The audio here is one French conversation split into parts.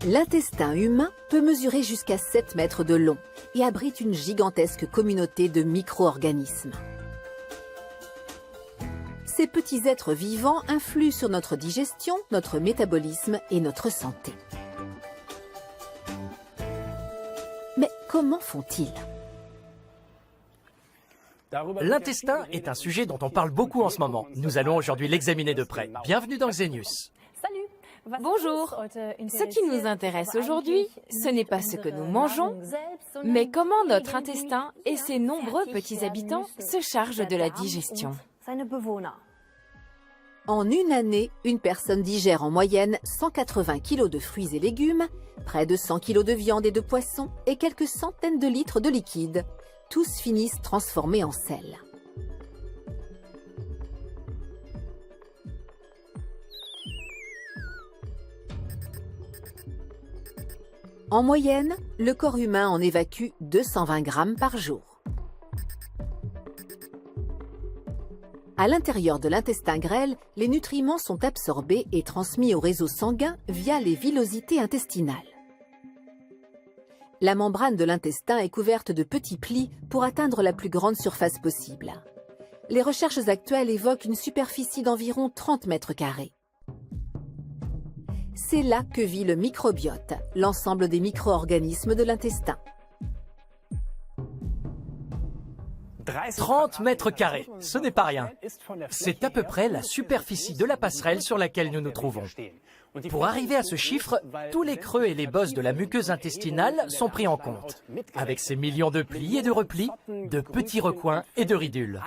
L'intestin humain peut mesurer jusqu'à 7 mètres de long et abrite une gigantesque communauté de micro-organismes. Ces petits êtres vivants influent sur notre digestion, notre métabolisme et notre santé. Mais comment font-ils ? L'intestin est un sujet dont on parle beaucoup en ce moment. Nous allons aujourd'hui l'examiner de près. Bienvenue dans Xenius. Bonjour. Ce qui nous intéresse aujourd'hui, ce n'est pas ce que nous mangeons, mais comment notre intestin et ses nombreux petits habitants se chargent de la digestion. En une année, une personne digère en moyenne 180 kg de fruits et légumes, près de 100 kg de viande et de poisson et quelques centaines de litres de liquide. Tous finissent transformés en sel. En moyenne, le corps humain en évacue 220 grammes par jour. À l'intérieur de l'intestin grêle, les nutriments sont absorbés et transmis au réseau sanguin via les villosités intestinales. La membrane de l'intestin est couverte de petits plis pour atteindre la plus grande surface possible. Les recherches actuelles évoquent une superficie d'environ 30 mètres carrés. C'est là que vit le microbiote, l'ensemble des micro-organismes de l'intestin. 30 mètres carrés, ce n'est pas rien. C'est à peu près la superficie de la passerelle sur laquelle nous nous trouvons. Pour arriver à ce chiffre, tous les creux et les bosses de la muqueuse intestinale sont pris en compte, avec ses millions de plis et de replis, de petits recoins et de ridules.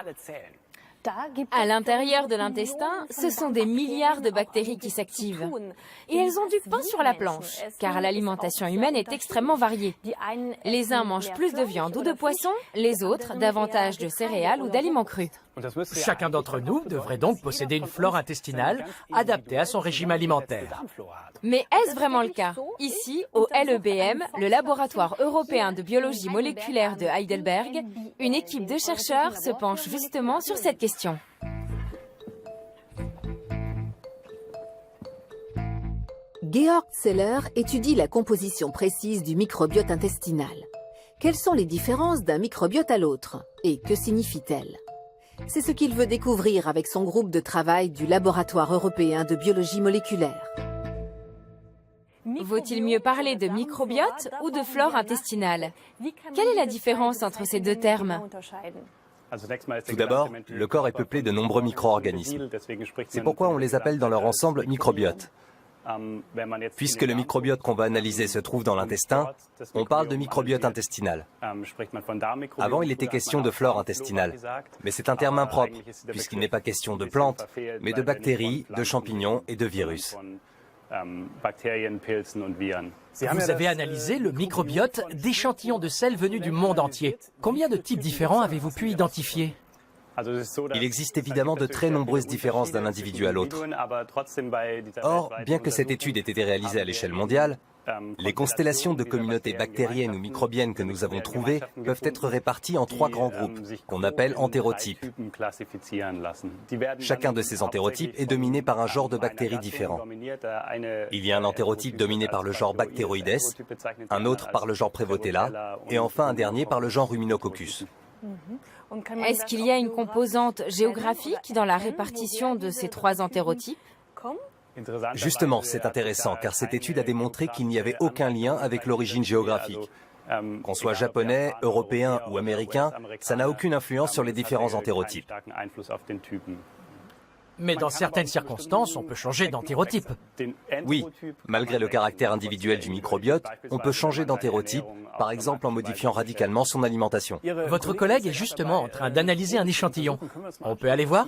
À l'intérieur de l'intestin, ce sont des milliards de bactéries qui s'activent. Et elles ont du pain sur la planche, car l'alimentation humaine est extrêmement variée. Les uns mangent plus de viande ou de poisson, les autres davantage de céréales ou d'aliments crus. Chacun d'entre nous devrait donc posséder une flore intestinale adaptée à son régime alimentaire. Mais est-ce vraiment le cas? Ici, au LEBM, le laboratoire européen de biologie moléculaire de Heidelberg, une équipe de chercheurs se penche justement sur cette question. Georg Zeller étudie la composition précise du microbiote intestinal. Quelles sont les différences d'un microbiote à l'autre et que signifient-elles? C'est ce qu'il veut découvrir avec son groupe de travail du laboratoire européen de biologie moléculaire. Vaut-il mieux parler de microbiote ou de flore intestinale? Quelle est la différence entre ces deux termes? Tout d'abord, le corps est peuplé de nombreux micro-organismes. C'est pourquoi on les appelle dans leur ensemble microbiote. Puisque le microbiote qu'on va analyser se trouve dans l'intestin, on parle de microbiote intestinal. Avant, il était question de flore intestinale, mais c'est un terme impropre, puisqu'il n'est pas question de plantes, mais de bactéries, de champignons et de virus. Vous avez analysé le microbiote d'échantillons de sel venus du monde entier. Combien de types différents avez-vous pu identifier ? Il existe évidemment de très nombreuses différences d'un individu à l'autre. Or, bien que cette étude ait été réalisée à l'échelle mondiale, les constellations de communautés bactériennes ou microbiennes que nous avons trouvées peuvent être réparties en 3 grands groupes, qu'on appelle entérotypes. Chacun de ces entérotypes est dominé par un genre de bactéries différent. Il y a un entérotype dominé par le genre Bacteroides, un autre par le genre Prevotella, et enfin un dernier par le genre Ruminococcus. Est-ce qu'il y a une composante géographique dans la répartition de ces 3 entérotypes? Justement, c'est intéressant car cette étude a démontré qu'il n'y avait aucun lien avec l'origine géographique. Qu'on soit japonais, européen ou américain, ça n'a aucune influence sur les différents entérotypes. Mais dans certaines circonstances, on peut changer d'entérotype. Oui, malgré le caractère individuel du microbiote, on peut changer d'entérotype, par exemple en modifiant radicalement son alimentation. Votre collègue est justement en train d'analyser un échantillon. On peut aller voir?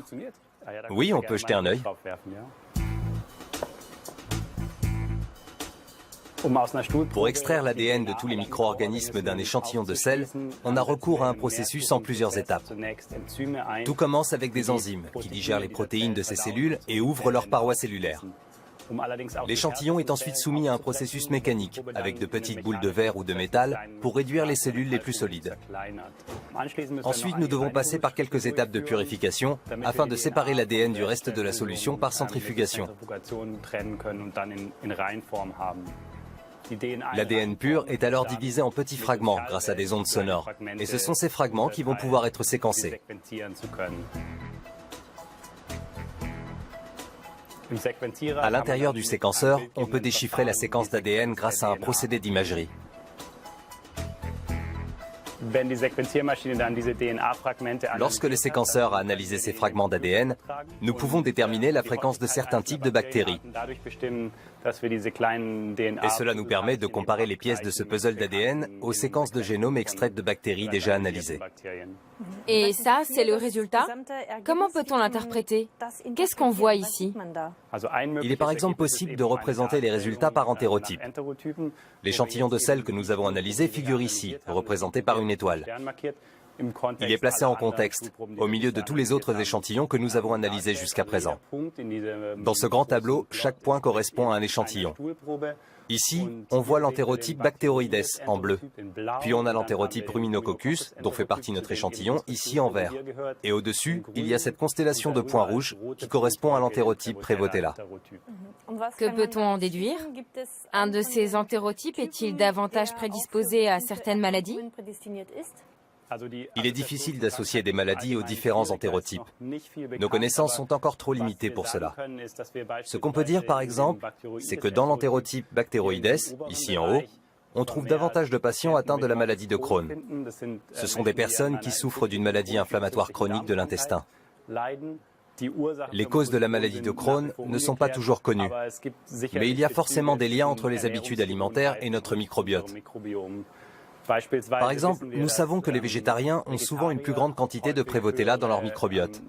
Oui, on peut jeter un œil. Pour extraire l'ADN de tous les micro-organismes d'un échantillon de sel, on a recours à un processus en plusieurs étapes. Tout commence avec des enzymes qui digèrent les protéines de ces cellules et ouvrent leurs parois cellulaires. L'échantillon est ensuite soumis à un processus mécanique, avec de petites boules de verre ou de métal, pour réduire les cellules les plus solides. Ensuite, nous devons passer par quelques étapes de purification, afin de séparer l'ADN du reste de la solution par centrifugation. L'ADN pur est alors divisé en petits fragments grâce à des ondes sonores. Et ce sont ces fragments qui vont pouvoir être séquencés. À l'intérieur du séquenceur, on peut déchiffrer la séquence d'ADN grâce à un procédé d'imagerie. Lorsque le séquenceur a analysé ces fragments d'ADN, nous pouvons déterminer la fréquence de certains types de bactéries. Et cela nous permet de comparer les pièces de ce puzzle d'ADN aux séquences de génome extraites de bactéries déjà analysées. Et ça, c'est le résultat? Comment peut-on l'interpréter? Qu'est-ce qu'on voit ici? Il est par exemple possible de représenter les résultats par entérotype. L'échantillon de sel que nous avons analysé figure ici, représenté par une étoile. Il est placé en contexte, au milieu de tous les autres échantillons que nous avons analysés jusqu'à présent. Dans ce grand tableau, chaque point correspond à un échantillon. Ici, on voit l'entérotype Bacteroides en bleu. Puis on a l'entérotype Ruminococcus, dont fait partie notre échantillon, ici en vert. Et au-dessus, il y a cette constellation de points rouges qui correspond à l'entérotype Prevotella. Que peut-on en déduire? Un de ces entérotypes est-il davantage prédisposé à certaines maladies? Il est difficile d'associer des maladies aux différents entérotypes. Nos connaissances sont encore trop limitées pour cela. Ce qu'on peut dire par exemple, c'est que dans l'entérotype Bacteroides, ici en haut, on trouve davantage de patients atteints de la maladie de Crohn. Ce sont des personnes qui souffrent d'une maladie inflammatoire chronique de l'intestin. Les causes de la maladie de Crohn ne sont pas toujours connues, mais il y a forcément des liens entre les habitudes alimentaires et notre microbiote. Par exemple, nous savons que les végétariens ont souvent une plus grande quantité de Prevotella dans leur microbiote.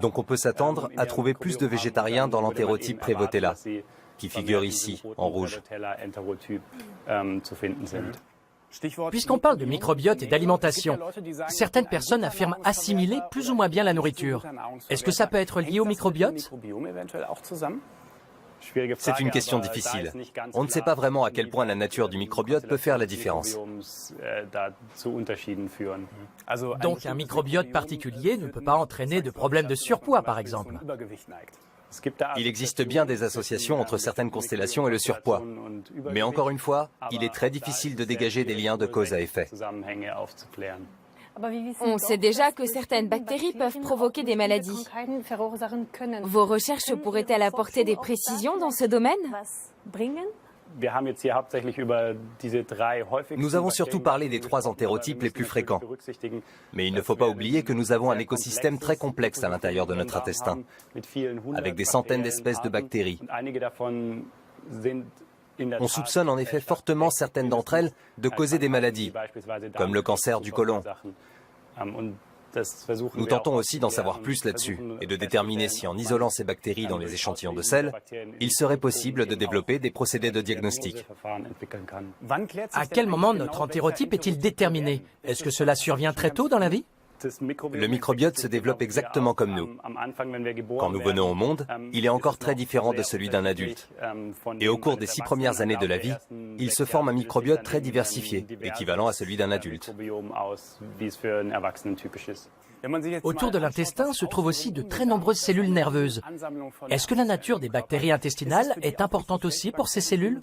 Donc on peut s'attendre à trouver plus de végétariens dans l'entérotype Prevotella, qui figure ici, en rouge. Puisqu'on parle de microbiote et d'alimentation, certaines personnes affirment assimiler plus ou moins bien la nourriture. Est-ce que ça peut être lié au microbiote? C'est une question difficile. On ne sait pas vraiment à quel point la nature du microbiote peut faire la différence. Donc un microbiote particulier ne peut pas entraîner de problèmes de surpoids, par exemple. Il existe bien des associations entre certaines constellations et le surpoids. Mais encore une fois, il est très difficile de dégager des liens de cause à effet. On sait déjà que certaines bactéries peuvent provoquer des maladies. Vos recherches pourraient-elles apporter des précisions dans ce domaine? Nous avons surtout parlé des 3 entérotypes les plus fréquents. Mais il ne faut pas oublier que nous avons un écosystème très complexe à l'intérieur de notre intestin, avec des centaines d'espèces de bactéries. On soupçonne en effet fortement certaines d'entre elles de causer des maladies, comme le cancer du côlon. Nous tentons aussi d'en savoir plus là-dessus et de déterminer si en isolant ces bactéries dans les échantillons de sel, il serait possible de développer des procédés de diagnostic. À quel moment notre entérotype est-il déterminé? Est-ce que cela survient très tôt dans la vie? Le microbiote se développe exactement comme nous. Quand nous venons au monde, il est encore très différent de celui d'un adulte. Et au cours des 6 premières années de la vie, il se forme un microbiote très diversifié, équivalent à celui d'un adulte. Autour de l'intestin se trouvent aussi de très nombreuses cellules nerveuses. Est-ce que la nature des bactéries intestinales est importante aussi pour ces cellules?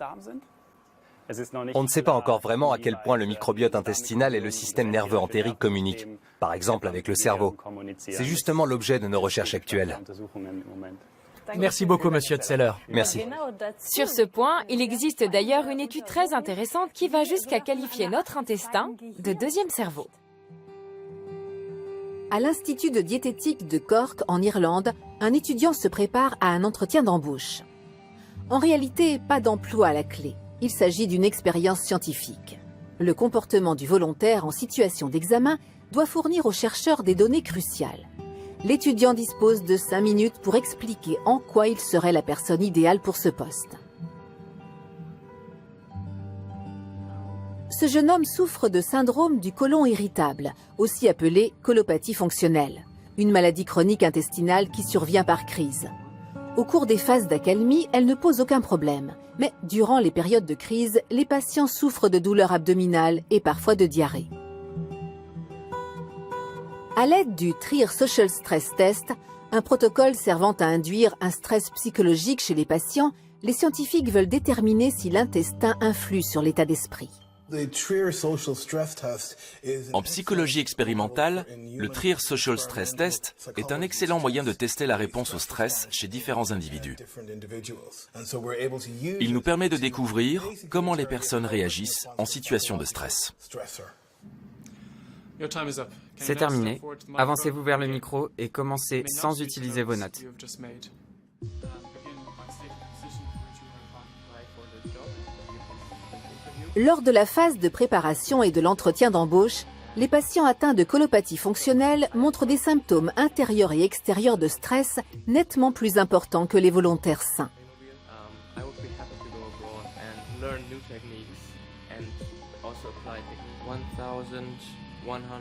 On ne sait pas encore vraiment à quel point le microbiote intestinal et le système nerveux entérique communiquent, par exemple avec le cerveau. C'est justement l'objet de nos recherches actuelles. Merci beaucoup, Monsieur Zeller. Merci. Sur ce point, il existe d'ailleurs une étude très intéressante qui va jusqu'à qualifier notre intestin de deuxième cerveau. À l'Institut de diététique de Cork, en Irlande, un étudiant se prépare à un entretien d'embauche. En réalité, pas d'emploi à la clé. Il s'agit d'une expérience scientifique. Le comportement du volontaire en situation d'examen doit fournir aux chercheurs des données cruciales. L'étudiant dispose de 5 minutes pour expliquer en quoi il serait la personne idéale pour ce poste. Ce jeune homme souffre de syndrome du côlon irritable, aussi appelé colopathie fonctionnelle, une maladie chronique intestinale qui survient par crise. Au cours des phases d'accalmie, elle ne pose aucun problème. Mais durant les périodes de crise, les patients souffrent de douleurs abdominales et parfois de diarrhée. À l'aide du Trier Social Stress Test, un protocole servant à induire un stress psychologique chez les patients, les scientifiques veulent déterminer si l'intestin influe sur l'état d'esprit. En psychologie expérimentale, le Trier Social Stress Test est un excellent moyen de tester la réponse au stress chez différents individus. Il nous permet de découvrir comment les personnes réagissent en situation de stress. C'est terminé. Avancez-vous vers le micro et commencez sans utiliser vos notes. Lors de la phase de préparation et de l'entretien d'embauche, les patients atteints de colopathie fonctionnelle montrent des symptômes intérieurs et extérieurs de stress nettement plus importants que les volontaires sains.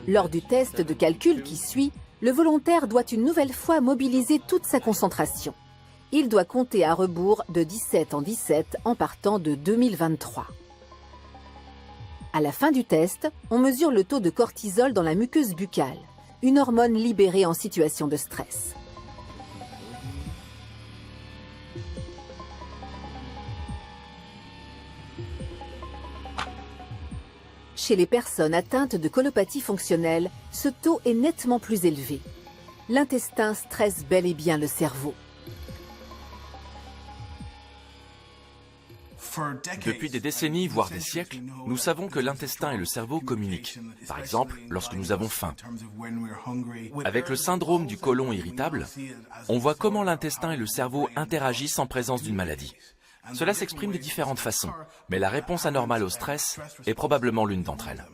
Lors du test de calcul qui suit, le volontaire doit une nouvelle fois mobiliser toute sa concentration. Il doit compter à rebours de 17 en 17 en partant de 2023. À la fin du test, on mesure le taux de cortisol dans la muqueuse buccale, une hormone libérée en situation de stress. Chez les personnes atteintes de colopathie fonctionnelle, ce taux est nettement plus élevé. L'intestin stresse bel et bien le cerveau. Depuis des décennies, voire des siècles, nous savons que l'intestin et le cerveau communiquent. Par exemple, lorsque nous avons faim. Avec le syndrome du côlon irritable, on voit comment l'intestin et le cerveau interagissent en présence d'une maladie. Cela s'exprime de différentes façons, mais la réponse anormale au stress est probablement l'une d'entre elles.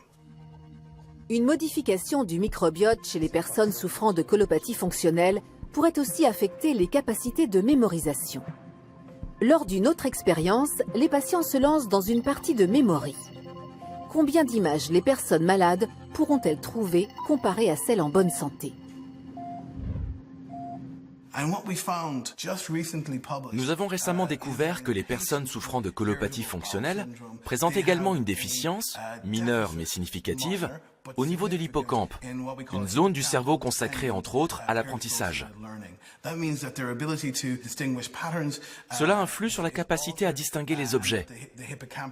Une modification du microbiote chez les personnes souffrant de colopathie fonctionnelle pourrait aussi affecter les capacités de mémorisation. Lors d'une autre expérience, les patients se lancent dans une partie de mémorie. Combien d'images les personnes malades pourront-elles trouver comparées à celles en bonne santé ? Nous avons récemment découvert que les personnes souffrant de colopathie fonctionnelle présentent également une déficience, mineure mais significative, au niveau de l'hippocampe, une zone du cerveau consacrée entre autres à l'apprentissage. Cela influe sur la capacité à distinguer les objets,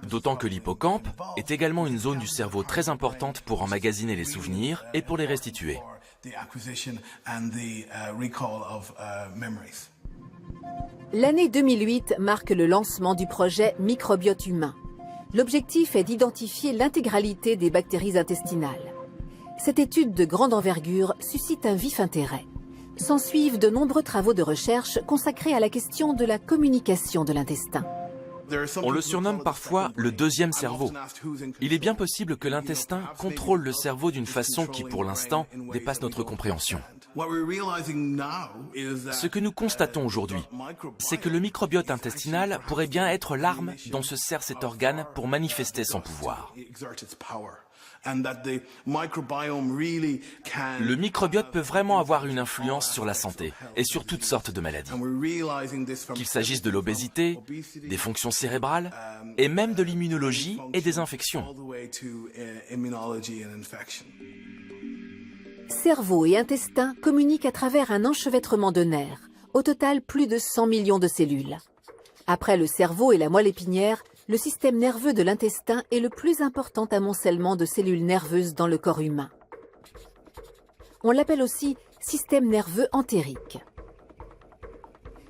d'autant que l'hippocampe est également une zone du cerveau très importante pour emmagasiner les souvenirs et pour les restituer. L'année 2008 marque le lancement du projet Microbiote humain. L'objectif est d'identifier l'intégralité des bactéries intestinales. Cette étude de grande envergure suscite un vif intérêt. S'ensuivent de nombreux travaux de recherche consacrés à la question de la communication de l'intestin. On le surnomme parfois le deuxième cerveau. Il est bien possible que l'intestin contrôle le cerveau d'une façon qui, pour l'instant, dépasse notre compréhension. Ce que nous constatons aujourd'hui, c'est que le microbiote intestinal pourrait bien être l'arme dont se sert cet organe pour manifester son pouvoir. Le microbiote peut vraiment avoir une influence sur la santé et sur toutes sortes de maladies. Qu'il s'agisse de l'obésité, des fonctions cérébrales et même de l'immunologie et des infections. Cerveau et intestin communiquent à travers un enchevêtrement de nerfs, au total plus de 100 millions de cellules. Après le cerveau et la moelle épinière, le système nerveux de l'intestin est le plus important amoncellement de cellules nerveuses dans le corps humain. On l'appelle aussi système nerveux entérique.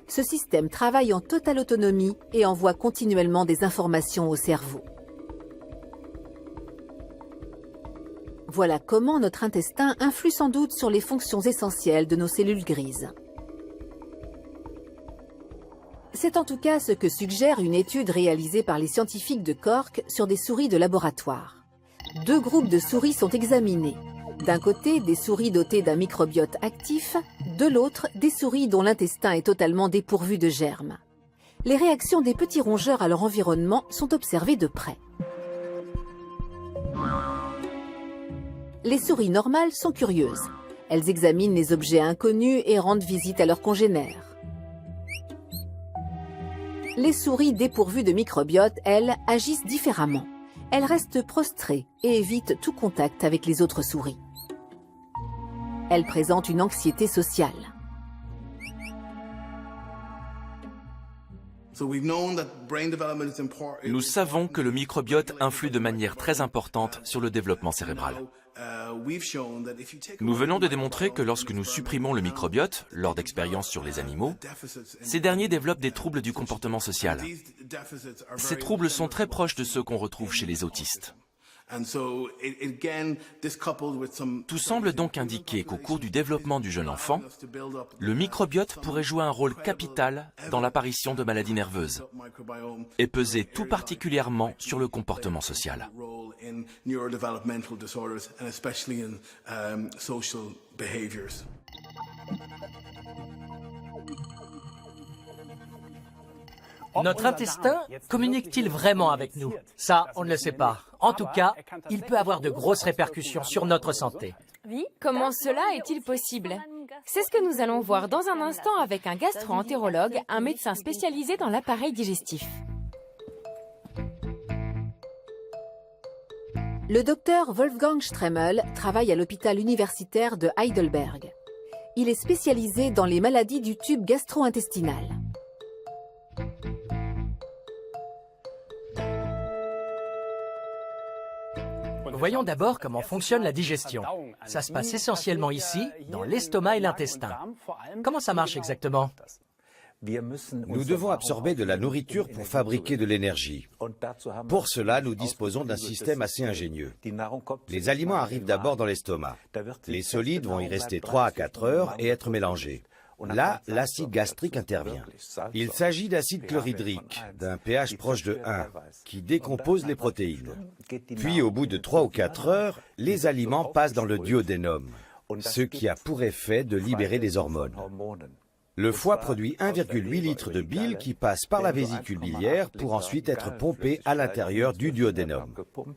Ce système travaille en totale autonomie et envoie continuellement des informations au cerveau. Voilà comment notre intestin influe sans doute sur les fonctions essentielles de nos cellules grises. C'est en tout cas ce que suggère une étude réalisée par les scientifiques de Cork sur des souris de laboratoire. 2 groupes de souris sont examinés. D'un côté, des souris dotées d'un microbiote actif, de l'autre, des souris dont l'intestin est totalement dépourvu de germes. Les réactions des petits rongeurs à leur environnement sont observées de près. Les souris normales sont curieuses. Elles examinent les objets inconnus et rendent visite à leurs congénères. Les souris dépourvues de microbiote, elles, agissent différemment. Elles restent prostrées et évitent tout contact avec les autres souris. Elles présentent une anxiété sociale. Nous savons que le microbiote influe de manière très importante sur le développement cérébral. Nous venons de démontrer que lorsque nous supprimons le microbiote, lors d'expériences sur les animaux, ces derniers développent des troubles du comportement social. Ces troubles sont très proches de ceux qu'on retrouve chez les autistes. Tout semble donc indiquer qu'au cours du développement du jeune enfant, le microbiote pourrait jouer un rôle capital dans l'apparition de maladies nerveuses et peser tout particulièrement sur le comportement social. Notre intestin communique-t-il vraiment avec nous? Ça, on ne le sait pas. En tout cas, il peut avoir de grosses répercussions sur notre santé. Comment cela est-il possible? C'est ce que nous allons voir dans un instant avec un gastro-entérologue, un médecin spécialisé dans l'appareil digestif. Le docteur Wolfgang Stremel travaille à l'hôpital universitaire de Heidelberg. Il est spécialisé dans les maladies du tube gastro-intestinal. Voyons d'abord comment fonctionne la digestion. Ça se passe essentiellement ici, dans l'estomac et l'intestin. Comment ça marche exactement? Nous devons absorber de la nourriture pour fabriquer de l'énergie. Pour cela, nous disposons d'un système assez ingénieux. Les aliments arrivent d'abord dans l'estomac. Les solides vont y rester 3 à 4 heures et être mélangés. Là, l'acide gastrique intervient. Il s'agit d'acide chlorhydrique, d'un pH proche de 1, qui décompose les protéines. Puis, au bout de 3 ou 4 heures, les aliments passent dans le duodénum, ce qui a pour effet de libérer des hormones. Le foie produit 1,8 litre de bile qui passe par la vésicule biliaire pour ensuite être pompé à l'intérieur du duodénum.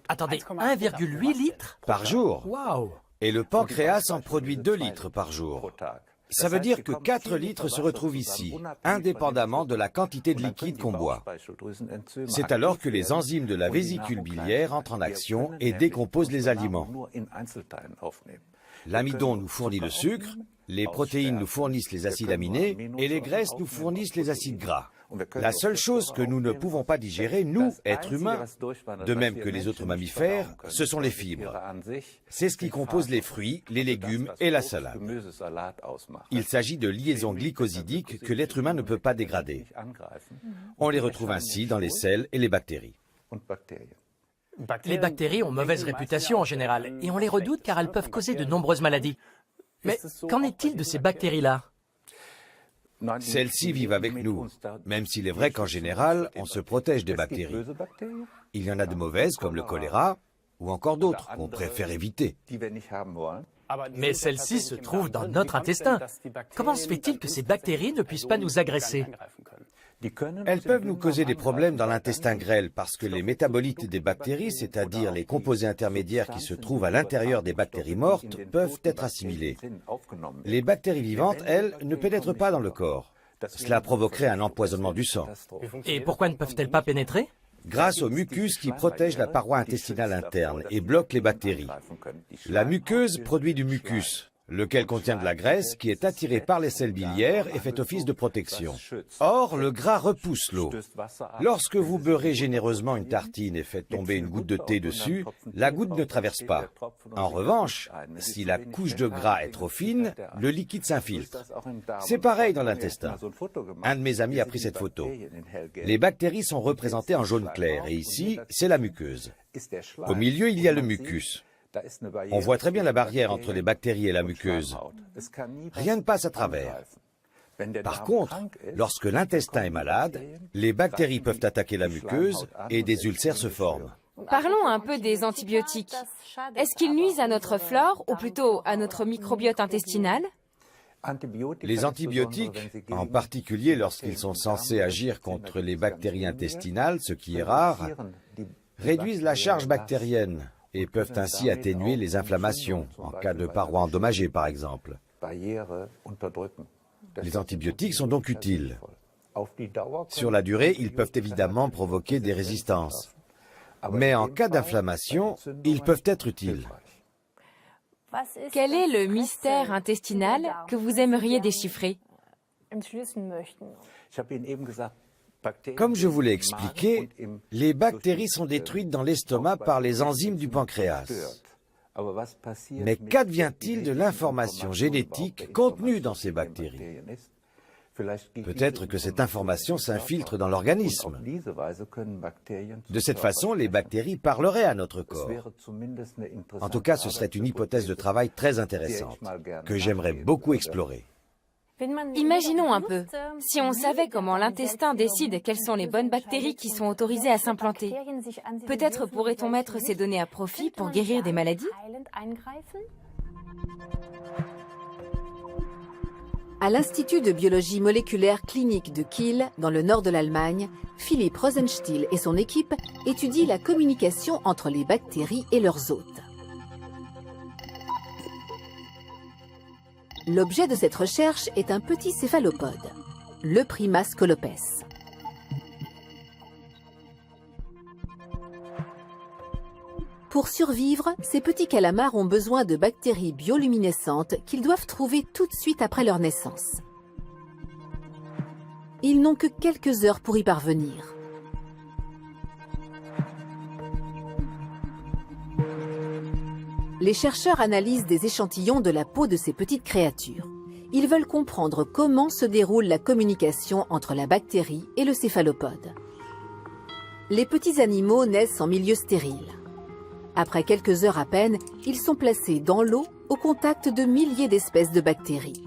Attendez, 1,8 litres? Par jour. Waouh! Et le pancréas en produit 2 litres par jour. Ça veut dire que 4 litres se retrouvent ici, indépendamment de la quantité de liquide qu'on boit. C'est alors que les enzymes de la vésicule biliaire entrent en action et décomposent les aliments. L'amidon nous fournit le sucre, les protéines nous fournissent les acides aminés et les graisses nous fournissent les acides gras. La seule chose que nous ne pouvons pas digérer, nous, êtres humains, de même que les autres mammifères, ce sont les fibres. C'est ce qui compose les fruits, les légumes et la salade. Il s'agit de liaisons glycosidiques que l'être humain ne peut pas dégrader. On les retrouve ainsi dans les selles et les bactéries. Les bactéries ont mauvaise réputation en général, et on les redoute car elles peuvent causer de nombreuses maladies. Mais qu'en est-il de ces bactéries-là? Celles-ci vivent avec nous, même s'il est vrai qu'en général, on se protège des bactéries. Il y en a de mauvaises, comme le choléra, ou encore d'autres qu'on préfère éviter. Mais celles-ci se trouvent dans notre intestin. Comment se fait-il que ces bactéries ne puissent pas nous agresser? Elles peuvent nous causer des problèmes dans l'intestin grêle parce que les métabolites des bactéries, c'est-à-dire les composés intermédiaires qui se trouvent à l'intérieur des bactéries mortes, peuvent être assimilés. Les bactéries vivantes, elles, ne pénètrent pas dans le corps. Cela provoquerait un empoisonnement du sang. Et pourquoi ne peuvent-elles pas pénétrer? Grâce au mucus qui protège la paroi intestinale interne et bloque les bactéries. La muqueuse produit du mucus, lequel contient de la graisse qui est attirée par les selles biliaires et fait office de protection. Or, le gras repousse l'eau. Lorsque vous beurrez généreusement une tartine et faites tomber une goutte de thé dessus, la goutte ne traverse pas. En revanche, si la couche de gras est trop fine, le liquide s'infiltre. C'est pareil dans l'intestin. Un de mes amis a pris cette photo. Les bactéries sont représentées en jaune clair et ici, c'est la muqueuse. Au milieu, il y a le mucus. On voit très bien la barrière entre les bactéries et la muqueuse. Rien ne passe à travers. Par contre, lorsque l'intestin est malade, les bactéries peuvent attaquer la muqueuse et des ulcères se forment. Parlons un peu des antibiotiques. Est-ce qu'ils nuisent à notre flore, ou plutôt à notre microbiote intestinal? Les antibiotiques, en particulier lorsqu'ils sont censés agir contre les bactéries intestinales, ce qui est rare, réduisent la charge bactérienne et peuvent ainsi atténuer les inflammations, en cas de paroi endommagée par exemple. Les antibiotiques sont donc utiles. Sur la durée, ils peuvent évidemment provoquer des résistances. Mais en cas d'inflammation, ils peuvent être utiles. Quel est le mystère intestinal que vous aimeriez déchiffrer? Comme je vous l'ai expliqué, les bactéries sont détruites dans l'estomac par les enzymes du pancréas. Mais qu'advient-il de l'information génétique contenue dans ces bactéries? Peut-être que cette information s'infiltre dans l'organisme. De cette façon, les bactéries parleraient à notre corps. En tout cas, ce serait une hypothèse de travail très intéressante, que j'aimerais beaucoup explorer. Imaginons un peu, si on savait comment l'intestin décide quelles sont les bonnes bactéries qui sont autorisées à s'implanter, peut-être pourrait-on mettre ces données à profit pour guérir des maladies? À l'Institut de biologie moléculaire clinique de Kiel, dans le nord de l'Allemagne, Philipp Rosenstiel et son équipe étudient la communication entre les bactéries et leurs hôtes. L'objet de cette recherche est un petit céphalopode, le Primas colopes. Pour survivre, ces petits calamars ont besoin de bactéries bioluminescentes qu'ils doivent trouver tout de suite après leur naissance. Ils n'ont que quelques heures pour y parvenir. Les chercheurs analysent des échantillons de la peau de ces petites créatures. Ils veulent comprendre comment se déroule la communication entre la bactérie et le céphalopode. Les petits animaux naissent en milieu stérile. Après quelques heures à peine, ils sont placés dans l'eau au contact de milliers d'espèces de bactéries.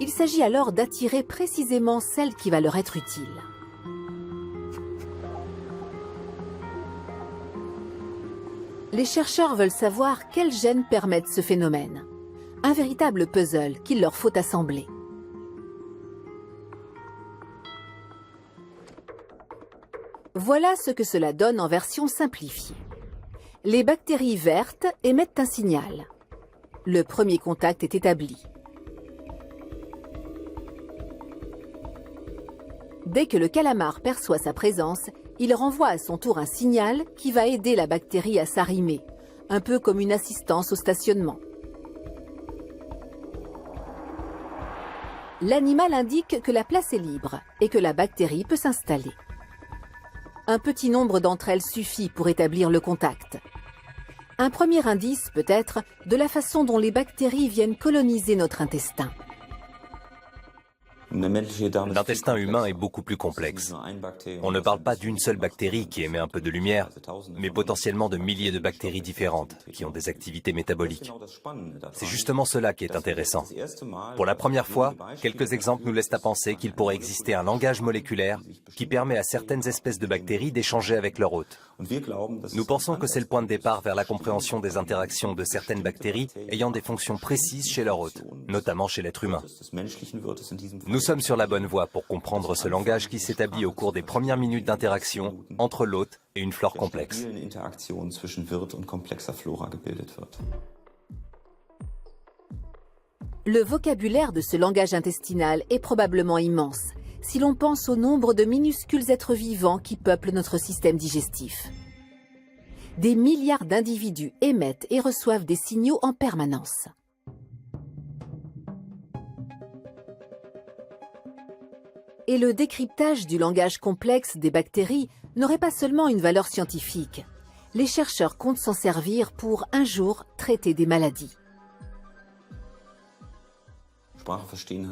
Il s'agit alors d'attirer précisément celle qui va leur être utile. Les chercheurs veulent savoir quels gènes permettent ce phénomène. Un véritable puzzle qu'il leur faut assembler. Voilà ce que cela donne en version simplifiée. Les bactéries vertes émettent un signal. Le premier contact est établi. Dès que le calamar perçoit sa présence, il renvoie à son tour un signal qui va aider la bactérie à s'arrimer, un peu comme une assistance au stationnement. L'animal indique que la place est libre et que la bactérie peut s'installer. Un petit nombre d'entre elles suffit pour établir le contact. Un premier indice, peut-être, de la façon dont les bactéries viennent coloniser notre intestin. L'intestin humain est beaucoup plus complexe. On ne parle pas d'une seule bactérie qui émet un peu de lumière, mais potentiellement de milliers de bactéries différentes qui ont des activités métaboliques. C'est justement cela qui est intéressant. Pour la première fois, quelques exemples nous laissent à penser qu'il pourrait exister un langage moléculaire qui permet à certaines espèces de bactéries d'échanger avec leur hôte. Nous pensons que c'est le point de départ vers la compréhension des interactions de certaines bactéries ayant des fonctions précises chez leur hôte, notamment chez l'être humain. Nous sommes sur la bonne voie pour comprendre ce langage qui s'établit au cours des premières minutes d'interaction entre l'hôte et une flore complexe. Le vocabulaire de ce langage intestinal est probablement immense, si l'on pense au nombre de minuscules êtres vivants qui peuplent notre système digestif. Des milliards d'individus émettent et reçoivent des signaux en permanence. Et le décryptage du langage complexe des bactéries n'aurait pas seulement une valeur scientifique. Les chercheurs comptent s'en servir pour, un jour, traiter des maladies.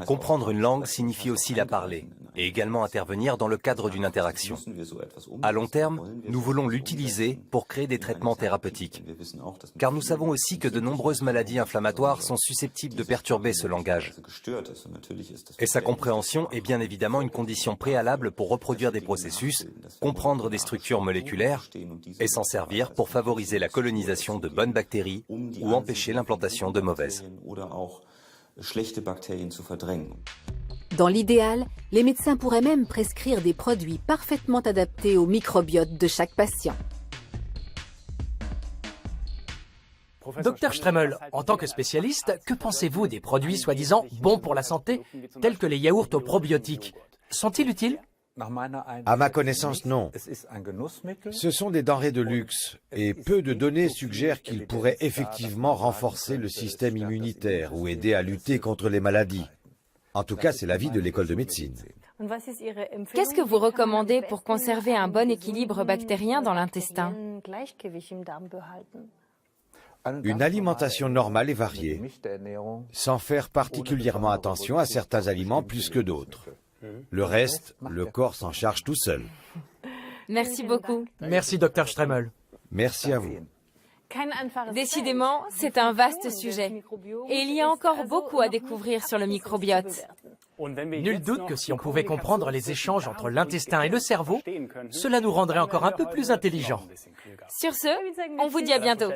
Comprendre une langue signifie aussi la parler, et également intervenir dans le cadre d'une interaction. À long terme, nous voulons l'utiliser pour créer des traitements thérapeutiques. Car nous savons aussi que de nombreuses maladies inflammatoires sont susceptibles de perturber ce langage. Et sa compréhension est bien évidemment une condition préalable pour reproduire des processus, comprendre des structures moléculaires et s'en servir pour favoriser la colonisation de bonnes bactéries ou empêcher l'implantation de mauvaises. Dans l'idéal, les médecins pourraient même prescrire des produits parfaitement adaptés au microbiote de chaque patient. Docteur Stremel, en tant que spécialiste, que pensez-vous des produits soi-disant bons pour la santé, tels que les yaourts aux probiotiques? Sont-ils utiles? À ma connaissance, non. Ce sont des denrées de luxe et peu de données suggèrent qu'ils pourraient effectivement renforcer le système immunitaire ou aider à lutter contre les maladies. En tout cas, c'est l'avis de l'école de médecine. Qu'est-ce que vous recommandez pour conserver un bon équilibre bactérien dans l'intestin? Une alimentation normale et variée, sans faire particulièrement attention à certains aliments plus que d'autres. Le reste, le corps s'en charge tout seul. Merci beaucoup. Merci, Dr Stremel. Merci à vous. Décidément, c'est un vaste sujet. Et il y a encore beaucoup à découvrir sur le microbiote. Nul doute que si on pouvait comprendre les échanges entre l'intestin et le cerveau, cela nous rendrait encore un peu plus intelligents. Sur ce, on vous dit à bientôt.